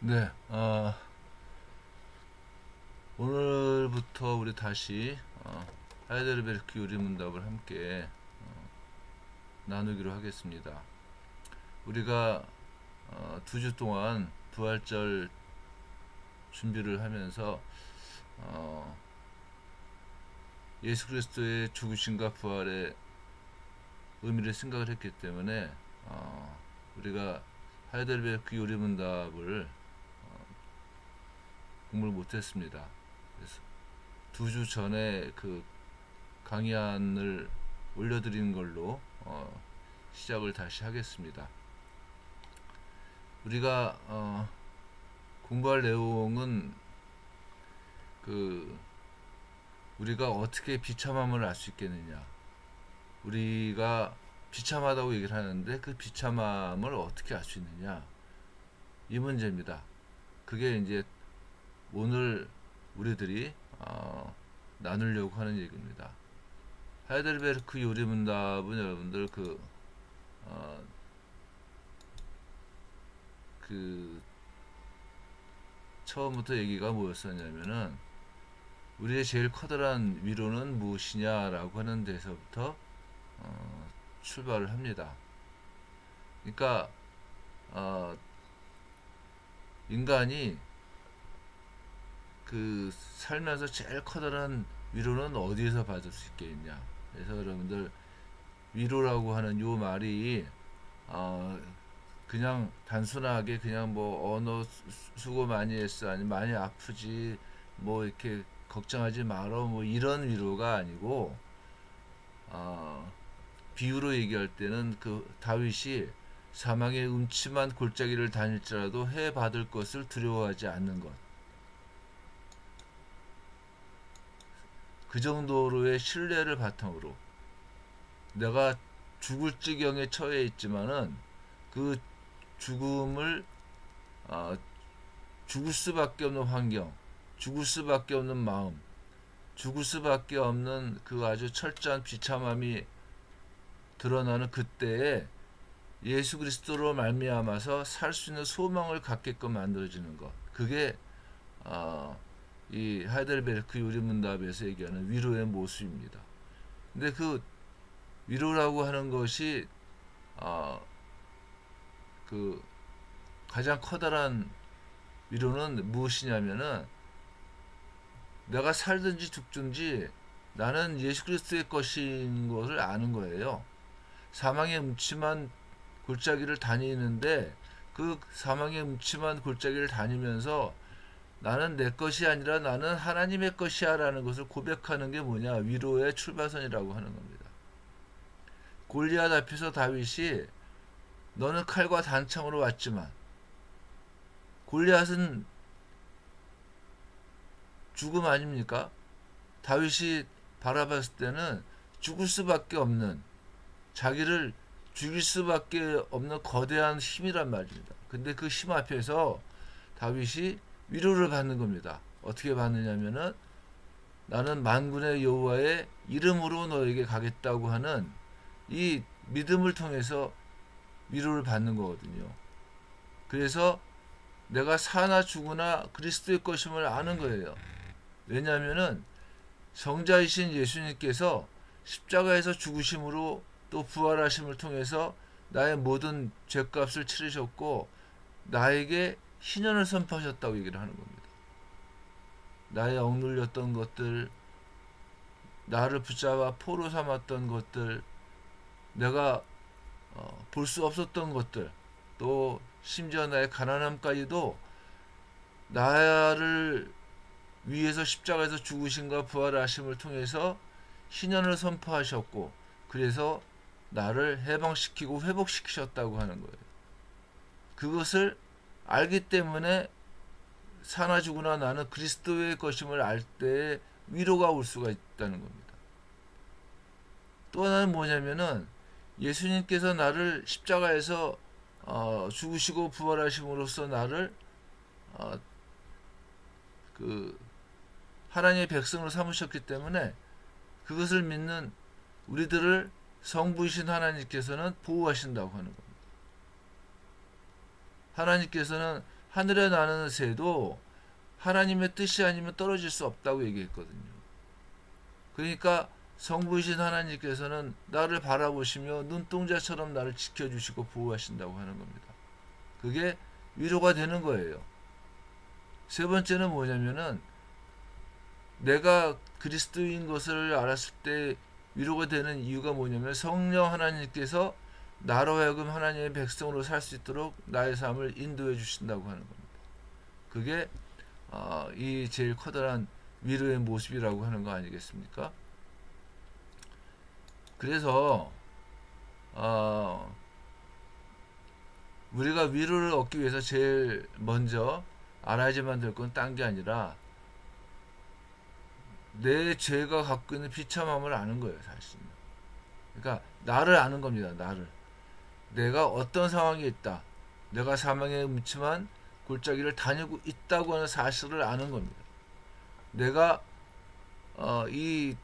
네, 오늘부터 우리 다시 하이델베르크 요리 문답을 함께 나누기로 하겠습니다. 우리가 2주 동안 부활절 준비를 하면서 어, 예수 그리스도의 죽으심과 부활의 의미를 생각을 했기 때문에 우리가 하이델베르크 요리 문답을 공부를 못했습니다. 그래서 2주 전에 그 강의안을 올려드린 걸로 시작을 다시 하겠습니다. 우리가 공부할 내용은 그 우리가 어떻게 비참함을 알 수 있겠느냐, 우리가 비참하다고 얘기를 하는데 그 비참함을 어떻게 알 수 있느냐, 이 문제입니다. 그게 이제 오늘 우리들이 나누려고 하는 얘기입니다. 하이델베르크 요리 문답은 여러분들 어, 그 처음부터 얘기가 뭐였었냐면은 우리의 제일 커다란 위로는 무엇이냐라고 하는 데서부터 출발을 합니다. 그러니까 어, 인간이 그 살면서 제일 커다란 위로는 어디에서 받을 수 있겠냐. 그래서 여러분들 위로라고 하는 요 말이 어, 그냥 단순하게 그냥 뭐 언어 수고 많이 했어, 아니 많이 아프지, 뭐 이렇게 걱정하지 말어, 뭐 이런 위로가 아니고 어, 비유로 얘기할 때는 그 다윗이 사망의 음침한 골짜기를 다닐지라도 해 받을 것을 두려워하지 않는 것, 그 정도로의 신뢰를 바탕으로 내가 죽을 지경에 처해 있지만은 그 죽음을 어, 죽을 수밖에 없는 환경, 죽을 수밖에 없는 마음, 죽을 수밖에 없는 그 아주 철저한 비참함이 드러나는 그때에 예수 그리스도로 말미암아서 살 수 있는 소망을 갖게끔 만들어지는 것, 그게 어, 이 하이델베르크 요리문답에서 얘기하는 위로의 모습입니다. 근데 그 위로라고 하는 것이 어, 그 가장 커다란 위로는 무엇이냐면은 내가 살든지 죽든지 나는 예수 그리스도의 것인 것을 아는 거예요. 사망의 음침한 골짜기를 다니는데 그 사망의 음침한 골짜기를 다니면서 나는 내 것이 아니라 나는 하나님의 것이야 라는 것을 고백하는 게 뭐냐, 위로의 출발선이라고 하는 겁니다. 골리앗 앞에서 다윗이 너는 칼과 단창으로 왔지만, 골리앗은 죽음 아닙니까? 다윗이 바라봤을 때는 죽을 수밖에 없는, 자기를 죽일 수밖에 없는 거대한 힘이란 말입니다. 근데 그 힘 앞에서 다윗이 위로를 받는 겁니다. 어떻게 받느냐면은 나는 만군의 여호와의 이름으로 너에게 가겠다고 하는 이 믿음을 통해서 위로를 받는 거거든요. 그래서 내가 사나 죽으나 그리스도의 것임을 아는 거예요. 왜냐하면은 성자이신 예수님께서 십자가에서 죽으심으로 또 부활하심을 통해서 나의 모든 죄값을 치르셨고 나에게 희년을 선포하셨다고 얘기를 하는 겁니다. 나의 억눌렸던 것들, 나를 붙잡아 포로 삼았던 것들, 내가 볼 수 없었던 것들, 또 심지어 나의 가난함까지도 나를 위해서 십자가에서 죽으심과 부활하심을 통해서 희년을 선포하셨고, 그래서 나를 해방시키고 회복시키셨다고 하는 거예요. 그것을 알기 때문에 사나 죽으나 나는 그리스도의 것임을 알 때에 위로가 올 수가 있다는 겁니다. 또 하나는 뭐냐면은 예수님께서 나를 십자가에서 죽으시고 부활하심으로써 나를 어, 그 하나님의 백성으로 삼으셨기 때문에 그것을 믿는 우리들을 성부이신 하나님께서는 보호하신다고 하는 겁니다. 하나님께서는 하늘에 나는 새도 하나님의 뜻이 아니면 떨어질 수 없다고 얘기했거든요. 그러니까 성부이신 하나님께서는 나를 바라보시며 눈동자처럼 나를 지켜주시고 보호하신다고 하는 겁니다. 그게 위로가 되는 거예요. 세 번째는 뭐냐면은 내가 그리스도인 것을 알았을 때 위로가 되는 이유가 뭐냐면 성령 하나님께서 나로 하여금 하나님의 백성으로 살 수 있도록 나의 삶을 인도해 주신다고 하는 겁니다. 그게 이 제일 커다란 위로의 모습이라고 하는 거 아니겠습니까? 그래서 우리가 위로를 얻기 위해서 제일 먼저 알아야지만 될 건 딴 게 아니라 내 죄가 갖고 있는 비참함을 아는 거예요, 사실은. 그러니까 나를 아는 겁니다. 나를. 내가 어떤 상황에 있다. 내가 사망의 음침한 골짜기를 다니고 있다고 하는 사실을 아는 겁니다. 내가 이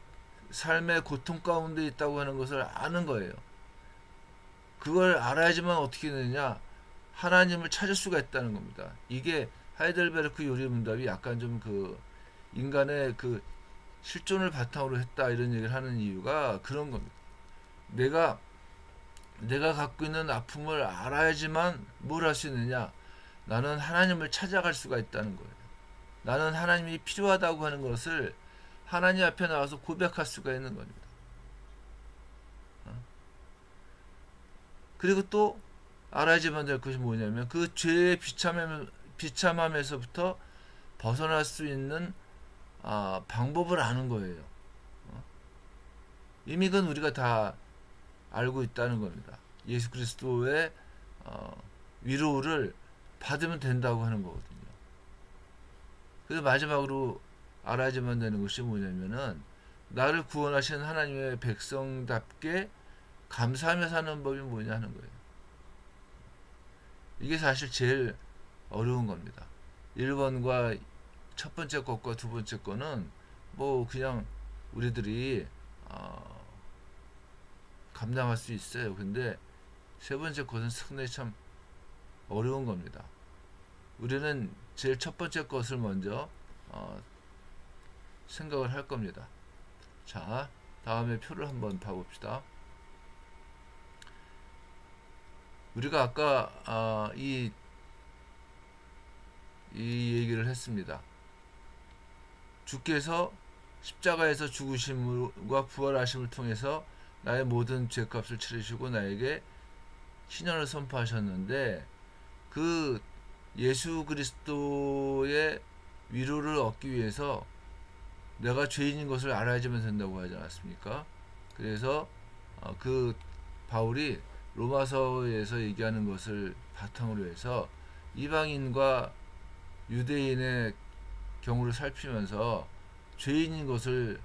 삶의 고통 가운데 있다고 하는 것을 아는 거예요. 그걸 알아야지만 어떻게 되느냐? 하나님을 찾을 수가 있다는 겁니다. 이게 하이델베르크 요리문답이 약간 좀 그 인간의 그 실존을 바탕으로 했다 이런 얘기를 하는 이유가 그런 겁니다. 내가 갖고 있는 아픔을 알아야지만 뭘 할 수 있느냐? 나는 하나님을 찾아갈 수가 있다는 거예요. 나는 하나님이 필요하다고 하는 것을 하나님 앞에 나와서 고백할 수가 있는 겁니다. 그리고 또 알아야지만 될 것이 뭐냐면 그 죄의 비참함에서부터 벗어날 수 있는 방법을 아는 거예요. 이미 그건 우리가 다 알고 있다는 겁니다. 예수 그리스도의 위로를 받으면 된다고 하는 거거든요. 그래서 마지막으로 알아야지만 되는 것이 뭐냐면은 나를 구원하신 하나님의 백성답게 감사하며 사는 법이 뭐냐 하는 거예요. 이게 사실 제일 어려운 겁니다. 1번과 첫 번째 것과 두 번째 거는 뭐 그냥 우리들이 감당할 수 있어요. 근데 세 번째 것은 상당히 참 어려운 겁니다. 우리는 제일 첫 번째 것을 먼저 생각을 할 겁니다. 자, 다음에 표를 한번 봐봅시다. 우리가 아까 이 얘기를 했습니다. 주께서 십자가에서 죽으심과 부활하심을 통해서 나의 모든 죄값을 치르시고 나에게 신현을 선포하셨는데 그 예수 그리스도의 위로를 얻기 위해서 내가 죄인인 것을 알아야지만 된다고 하지 않았습니까? 그래서 그 바울이 로마서에서 얘기하는 것을 바탕으로 해서 이방인과 유대인의 경우를 살피면서 죄인인 것을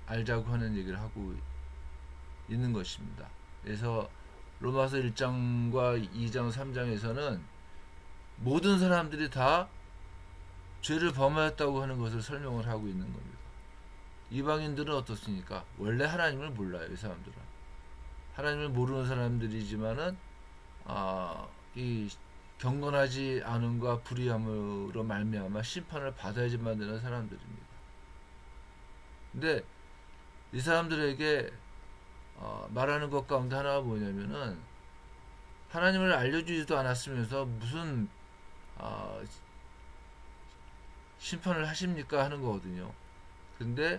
알자고 하는 얘기를 하고 있는 것입니다. 그래서 로마서 1장과 2장, 3장에서는 모든 사람들이 다 죄를 범하였다고 하는 것을 설명을 하고 있는 겁니다. 이방인들은 어떻습니까? 원래 하나님을 몰라요. 이 사람들은 하나님을 모르는 사람들이지만은 이 경건하지 않음과 불의함으로 말미암아 심판을 받아야지만 되는 사람들입니다. 근데 이 사람들에게 말하는 것 가운데 하나가 뭐냐면은 하나님을 알려주지도 않았으면서 무슨 심판을 하십니까 하는 거거든요. 근데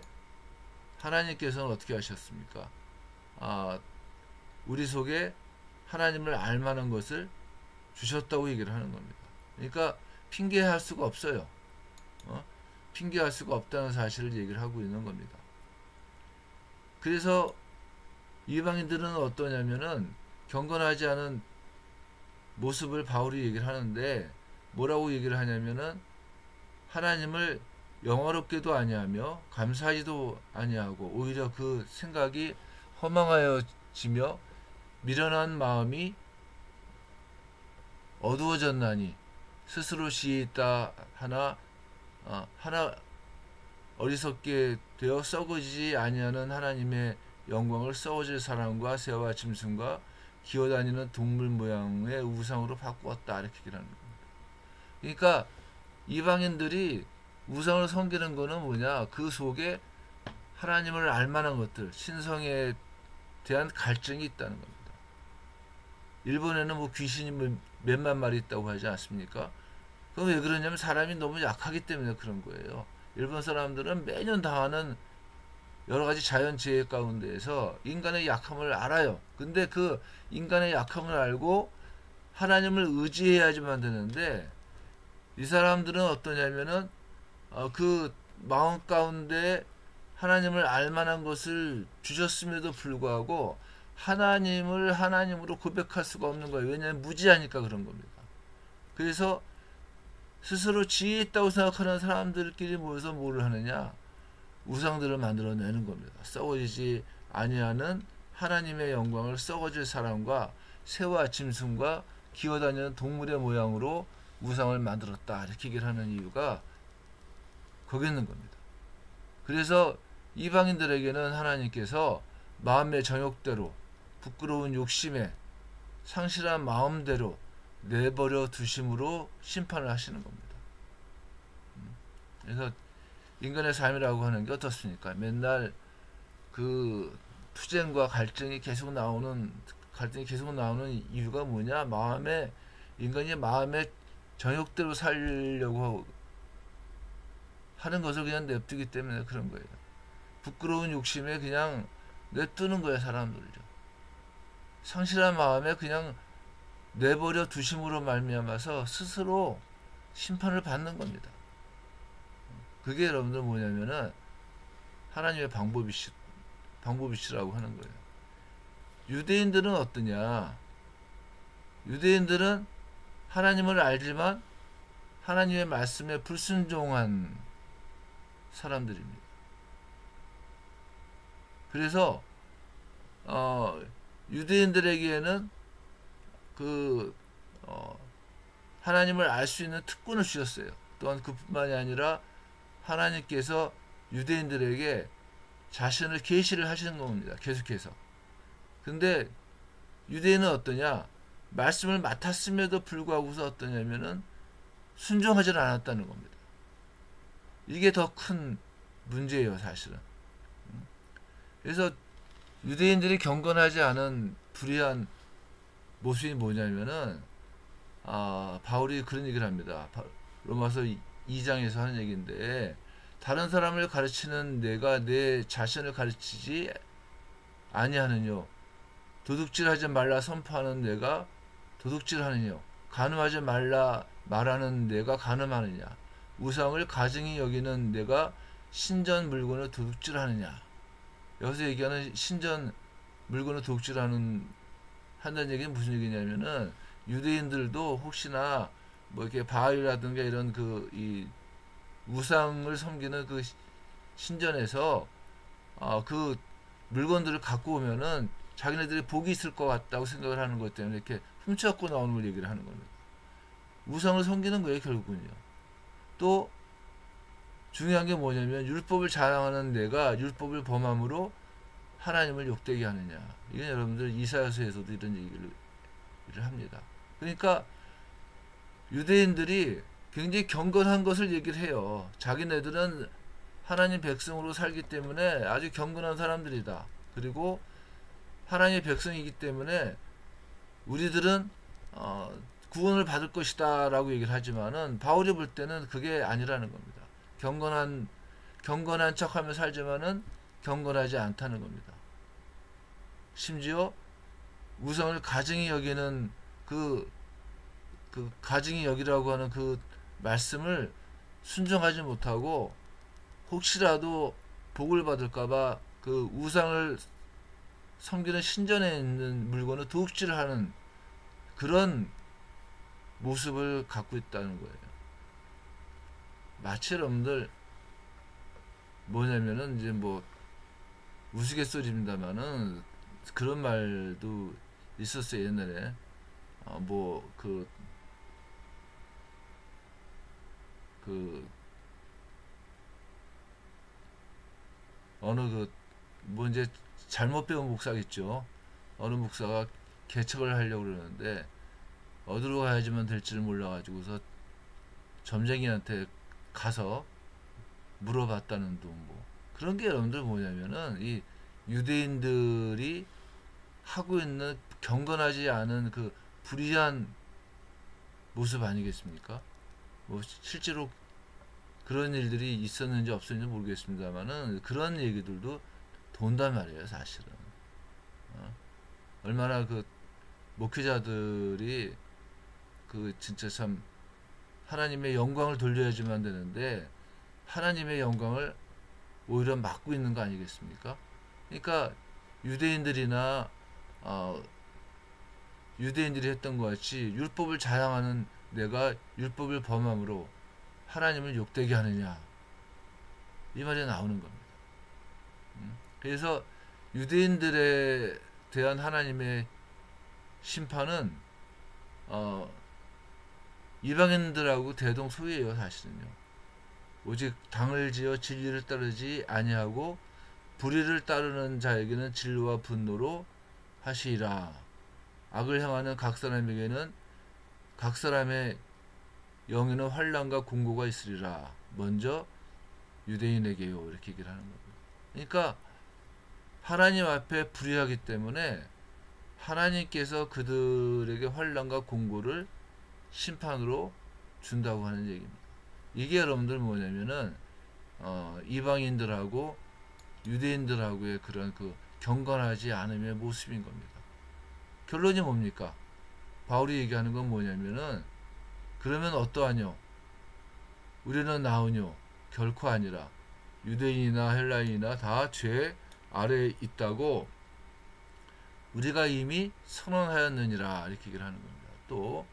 하나님께서는 어떻게 하셨습니까? 우리 속에 하나님을 알만한 것을 주셨다고 얘기를 하는 겁니다. 그러니까 핑계할 수가 없어요. 핑계할 수가 없다는 사실을 얘기를 하고 있는 겁니다. 그래서 이방인들은 어떠냐면은 경건하지 않은 모습을 바울이 얘기를 하는데 뭐라고 얘기를 하냐면은 하나님을 영화롭게도 아니하며 감사하지도 아니하고 오히려 그 생각이 허망하여지며 미련한 마음이 어두워졌나니 스스로 시있다 하나 어리석게 되어 썩어지지 아니하는 하나님의 영광을 썩어질 사람과 새와 짐승과 기어다니는 동물 모양의 우상으로 바꾸었다 이렇게 얘기를 하는 겁니다. 그러니까 이방인들이 우상을 섬기는 거는 뭐냐? 그 속에 하나님을 알만한 것들, 신성에 대한 갈증이 있다는 겁니다. 일본에는 뭐 귀신이 몇만 마리 있다고 하지 않습니까? 그럼 왜 그러냐면 사람이 너무 약하기 때문에 그런 거예요. 일본 사람들은 매년 당하는 여러 가지 자연재해 가운데에서 인간의 약함을 알아요. 근데 그 인간의 약함을 알고 하나님을 의지해야지만 되는데 이 사람들은 어떠냐면은 그 마음 가운데 하나님을 알만한 것을 주셨음에도 불구하고 하나님을 하나님으로 고백할 수가 없는 거예요. 왜냐하면 무지하니까 그런 겁니다. 그래서 스스로 지혜 있다고 생각하는 사람들끼리 모여서 뭐를 하느냐? 우상들을 만들어내는 겁니다. 썩어지지 아니하는 하나님의 영광을 썩어질 사람과 새와 짐승과 기어다니는 동물의 모양으로 우상을 만들었다. 이렇게 얘기를 하는 이유가 거기 있는 겁니다. 그래서 이방인들에게는 하나님께서 마음의 정욕대로 부끄러운 욕심에 상실한 마음대로 내버려 두심으로 심판을 하시는 겁니다. 그래서 인간의 삶이라고 하는 게 어떻습니까? 맨날 그 투쟁과 갈등이 계속 나오는 이유가 뭐냐? 인간이 마음의 정욕대로 살려고 하는 것을 그냥 냅두기 때문에 그런 거예요. 부끄러운 욕심에 그냥 냅두는 거예요, 사람들을요. 상실한 마음에 그냥 내버려 두심으로 말미암아서 스스로 심판을 받는 겁니다. 그게 여러분들 뭐냐면은 하나님의 방법이시라고 하는 거예요. 유대인들은 어떠냐? 유대인들은 하나님을 알지만 하나님의 말씀에 불순종한 사람들입니다. 그래서 유대인들에게는 하나님을 알 수 있는 특권을 주셨어요. 또한 그뿐만이 아니라 하나님께서 유대인들에게 자신을 계시를 하시는 겁니다. 계속해서. 근데 유대인은 어떠냐? 말씀을 맡았음에도 불구하고서 어떠냐면은 순종하지 않았다는 겁니다. 이게 더 큰 문제예요, 사실은. 그래서 유대인들이 경건하지 않은 불의한 모습이 뭐냐면은 바울이 그런 얘기를 합니다. 로마서 2장에서 하는 얘기인데 다른 사람을 가르치는 내가 내 자신을 가르치지 아니하느뇨. 도둑질하지 말라 선포하는 내가 도둑질하느뇨. 간음하지 말라 말하는 내가 간음하느냐. 우상을 가증히 여기는 내가 신전 물건을 도둑질하느냐. 여기서 얘기하는 신전 물건을 도둑질한다는 얘기는 무슨 얘기냐면은 유대인들도 혹시나 뭐 이렇게 바알이라든가 이런 이 우상을 섬기는 그 신전에서 그 물건들을 갖고 오면은 자기네들이 복이 있을 것 같다고 생각을 하는 것 때문에 이렇게 훔쳐갖고 나오는 걸 얘기를 하는 겁니다. 우상을 섬기는 거예요, 결국은요. 또 중요한 게 뭐냐면 율법을 자랑하는 내가 율법을 범함으로 하나님을 욕되게 하느냐. 이건 여러분들 이사야서에서도 이런 얘기를 합니다. 그러니까 유대인들이 굉장히 경건한 것을 얘기를 해요. 자기네들은 하나님 백성으로 살기 때문에 아주 경건한 사람들이다. 그리고 하나님의 백성이기 때문에 우리들은 구원을 받을 것이다 라고 얘기를 하지만은 바울이 볼 때는 그게 아니라는 겁니다. 경건한 척하며 살지만은 경건하지 않다는 겁니다. 심지어 우상을 가증히 여기는 그 가증히 여기라고 하는 그 말씀을 순종하지 못하고 혹시라도 복을 받을까봐 그 우상을 섬기는 신전에 있는 물건을 도둑질하는 그런 모습을 갖고 있다는 거예요. 마치 여러분들 뭐냐면은 이제 뭐 우스갯소리입니다만은 그런 말도 있었어요, 옛날에. 이제 잘못 배운 목사겠죠. 어느 목사가 개척을 하려고 그러는데 어디로 가야지만 될지를 몰라가지고서 점쟁이한테 가서 물어봤다는 둥 뭐 그런 게 여러분들 뭐냐면은 이 유대인들이 하고 있는 경건하지 않은 그 불의한 모습 아니겠습니까? 뭐 실제로 그런 일들이 있었는지 없었는지 모르겠습니다만은 그런 얘기들도 돈단 말이에요, 사실은. 어? 얼마나 그 목회자들이 그 진짜 참 하나님의 영광을 돌려야지만 되는데 하나님의 영광을 오히려 막고 있는 거 아니겠습니까? 그러니까 유대인들이나 유대인들이 했던 것 같이 율법을 자랑하는 내가 율법을 범함으로 하나님을 욕되게 하느냐 이 말이 나오는 겁니다. 그래서 유대인들에 대한 하나님의 심판은 이방인들하고 대동소이해요. 사실은요. 오직 당을 지어 진리를 따르지 아니하고 불의를 따르는 자에게는 진리와 분노로 하시리라. 악을 향하는 각 사람에게는 각 사람의 영에는 환난과 공고가 있으리라. 먼저 유대인에게요. 이렇게 얘기를 하는 겁니다. 그러니까 하나님 앞에 불의하기 때문에 하나님께서 그들에게 환난과 공고를 심판으로 준다고 하는 얘기입니다. 이게 여러분들 뭐냐면은 이방인들하고 유대인들하고의 그런 그 경건하지 않음의 모습인 겁니다. 결론이 뭡니까? 바울이 얘기하는 건 뭐냐면은 그러면 어떠하뇨? 우리는 나으뇨? 결코 아니라 유대인이나 헬라인이나 다 죄 아래에 있다고 우리가 이미 선언하였느니라 이렇게 얘기를 하는 겁니다. 또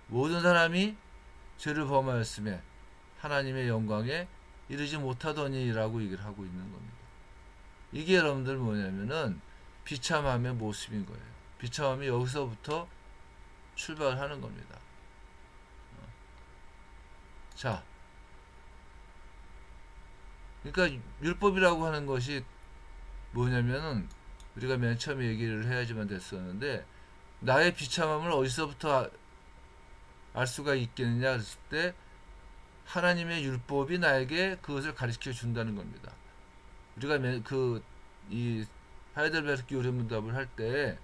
모든 사람이 죄를 범하였음에 하나님의 영광에 이르지 못하더니라고 얘기를 하고 있는 겁니다. 이게 여러분들 뭐냐면은 비참함의 모습인 거예요. 비참함이 여기서부터 출발하는 겁니다. 자, 그러니까 율법이라고 하는 것이 뭐냐면은 우리가 맨 처음에 얘기를 해야지만 됐었는데 나의 비참함을 어디서부터 알 수가 있겠느냐 그랬을 때 하나님의 율법이 나에게 그것을 가르쳐 준다는 겁니다. 우리가 이 하이델베르크 요리문답을 할 때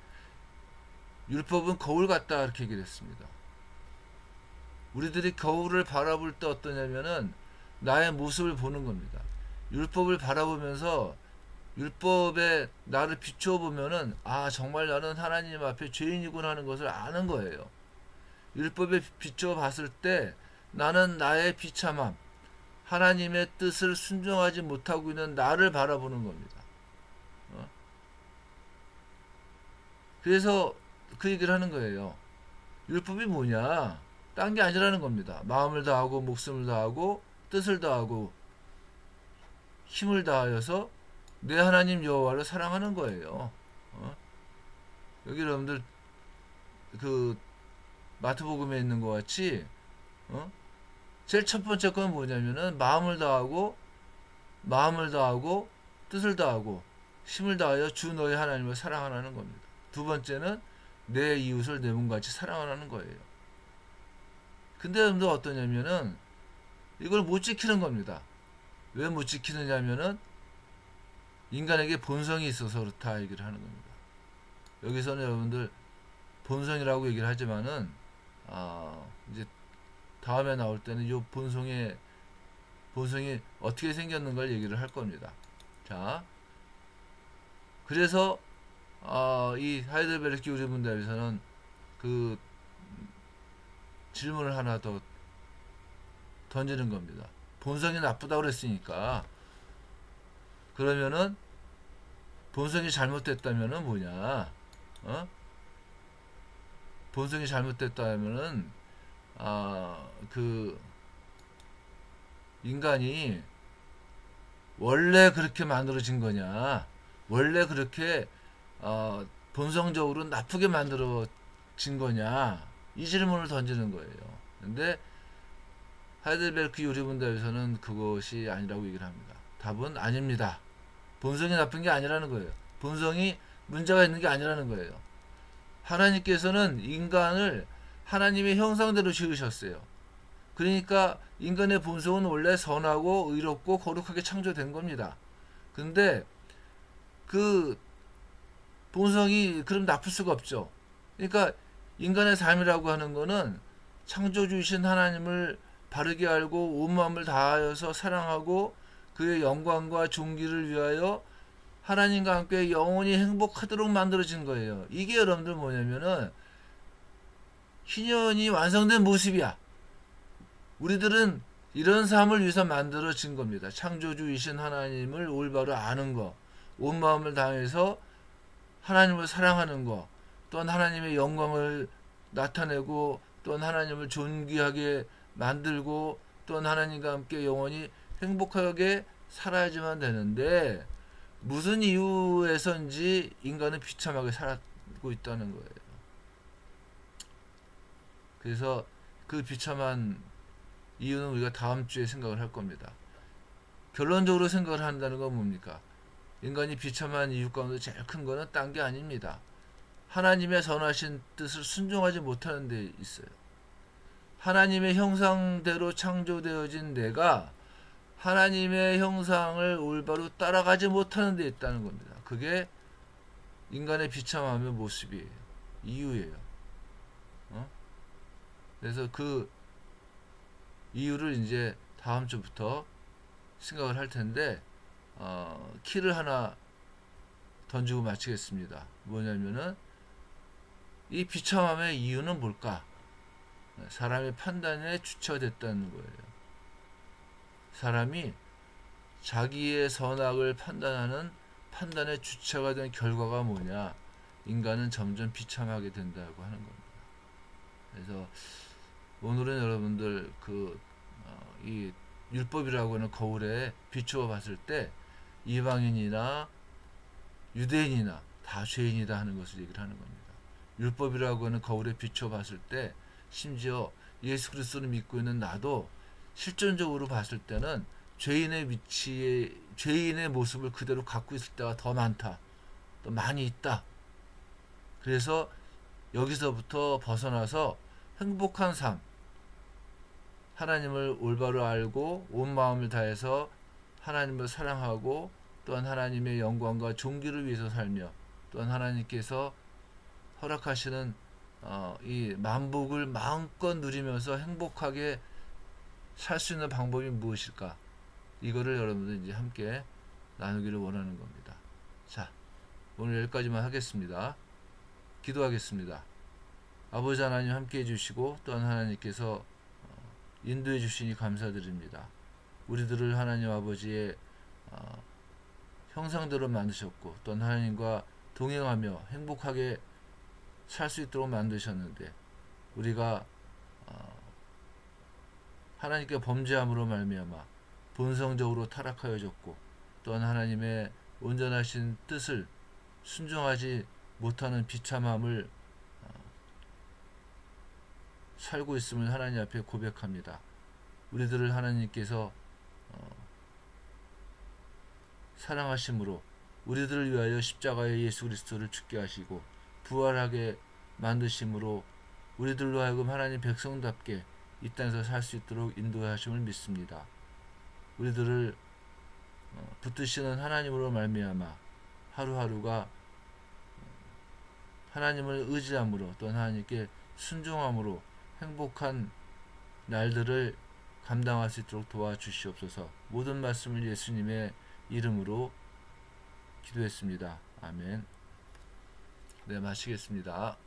율법은 거울 같다 이렇게 얘기를 했습니다. 우리들이 거울을 바라볼 때 어떠냐면은 나의 모습을 보는 겁니다. 율법을 바라보면서 율법에 나를 비추어 보면은 아 정말 나는 하나님 앞에 죄인이구나 하는 것을 아는 거예요. 율법에 비추어 봤을 때 나는 나의 비참함, 하나님의 뜻을 순종하지 못하고 있는 나를 바라보는 겁니다. 그래서 그 얘기를 하는 거예요. 율법이 뭐냐? 딴 게 아니라는 겁니다. 마음을 다하고 목숨을 다하고 뜻을 다하고 힘을 다하여서 내 하나님 여호와를 사랑하는 거예요. 여기 여러분들 그 마태복음에 있는 것 같이 제일 첫 번째 건 뭐냐면은 마음을 다하고 뜻을 다하고 힘을 다하여 주 너의 하나님을 사랑하라는 겁니다. 두 번째는 내 이웃을 내 몸같이 사랑하라는 거예요. 근데 여러분들 어떠냐면은 이걸 못 지키는 겁니다. 왜 못 지키느냐면은 인간에게 본성이 있어서 그렇다 얘기를 하는 겁니다. 여기서는 여러분들 본성이라고 얘기를 하지만은 이제 다음에 나올 때는 이 본성이 어떻게 생겼는가를 얘기를 할 겁니다. 자, 그래서 이 하이델베르크 요리문답에서는 그 질문을 하나 더 던지는 겁니다. 본성이 나쁘다고 그랬으니까 그러면은 본성이 잘못됐다면은 뭐냐? 본성이 잘못됐다면은 그 인간이 원래 그렇게 만들어진 거냐? 원래 그렇게 본성적으로 나쁘게 만들어진 거냐? 이 질문을 던지는 거예요. 근데 하이델베르크 요리문답에서는 그것이 아니라고 얘기를 합니다. 답은 아닙니다. 본성이 나쁜 게 아니라는 거예요. 본성이 문제가 있는 게 아니라는 거예요. 하나님께서는 인간을 하나님의 형상대로 지으셨어요. 그러니까 인간의 본성은 원래 선하고 의롭고 거룩하게 창조된 겁니다. 근데 그 본성이 그럼 나쁠 수가 없죠. 그러니까 인간의 삶이라고 하는 거는 창조주이신 하나님을 바르게 알고 온 마음을 다하여서 사랑하고 그의 영광과 존귀를 위하여 하나님과 함께 영원히 행복하도록 만들어진 거예요. 이게 여러분들 뭐냐면은 희년이 완성된 모습이야. 우리들은 이런 삶을 위해서 만들어진 겁니다. 창조주이신 하나님을 올바로 아는 거, 온 마음을 다해서 하나님을 사랑하는 거, 또한 하나님의 영광을 나타내고 또한 하나님을 존귀하게 만들고 또한 하나님과 함께 영원히 행복하게 살아야지만 되는데 무슨 이유에서인지 인간은 비참하게 살고 있다는 거예요. 그래서 그 비참한 이유는 우리가 다음 주에 생각을 할 겁니다. 결론적으로 생각을 한다는 건 뭡니까? 인간이 비참한 이유 가운데 제일 큰 거는 딴 게 아닙니다. 하나님의 선하신 뜻을 순종하지 못하는 데 있어요. 하나님의 형상대로 창조되어진 내가 하나님의 형상을 올바로 따라가지 못하는 데 있다는 겁니다. 그게 인간의 비참함의 모습이에요. 이유예요. 그래서 그 이유를 이제 다음 주부터 생각을 할 텐데 키를 하나 던지고 마치겠습니다. 뭐냐면은 이 비참함의 이유는 뭘까? 사람의 판단에 주체됐다는 거예요. 사람이 자기의 선악을 판단하는 판단의 주체가 된 결과가 뭐냐? 인간은 점점 비참하게 된다고 하는 겁니다. 그래서 오늘은 여러분들 이 율법이라고 하는 거울에 비추어 봤을 때 이방인이나 유대인이나 다 죄인이다 하는 것을 얘기를 하는 겁니다. 율법이라고 하는 거울에 비추어 봤을 때 심지어 예수 그리스도를 믿고 있는 나도 실존적으로 봤을 때는 죄인의 위치에 죄인의 모습을 그대로 갖고 있을 때가 더 많다. 또 많이 있다. 그래서 여기서부터 벗어나서 행복한 삶, 하나님을 올바로 알고 온 마음을 다해서 하나님을 사랑하고 또한 하나님의 영광과 존귀를 위해서 살며 또한 하나님께서 허락하시는 이 만복을 마음껏 누리면서 행복하게 살 수 있는 방법이 무엇일까? 이거를 여러분들 이제 함께 나누기를 원하는 겁니다. 자, 오늘 여기까지만 하겠습니다. 기도하겠습니다. 아버지 하나님 함께 해주시고 또한 하나님께서 인도해 주시니 감사드립니다. 우리들을 하나님 아버지의 형상대로 만드셨고 또한 하나님과 동행하며 행복하게 살 수 있도록 만드셨는데 우리가 하나님께 범죄함으로 말미암아 본성적으로 타락하여졌고 또한 하나님의 온전하신 뜻을 순종하지 못하는 비참함을 살고 있음을 하나님 앞에 고백합니다. 우리들을 하나님께서 사랑하심으로 우리들을 위하여 십자가에 예수 그리스도를 죽게 하시고 부활하게 만드심으로 우리들로 하여금 하나님 백성답게 이 땅에서 살 수 있도록 인도하심을 믿습니다. 우리들을 붙드시는 하나님으로 말미암아 하루하루가 하나님을 의지함으로 또 하나님께 순종함으로 행복한 날들을 감당할 수 있도록 도와주시옵소서. 모든 말씀을 예수님의 이름으로 기도했습니다. 아멘. 네, 마치겠습니다.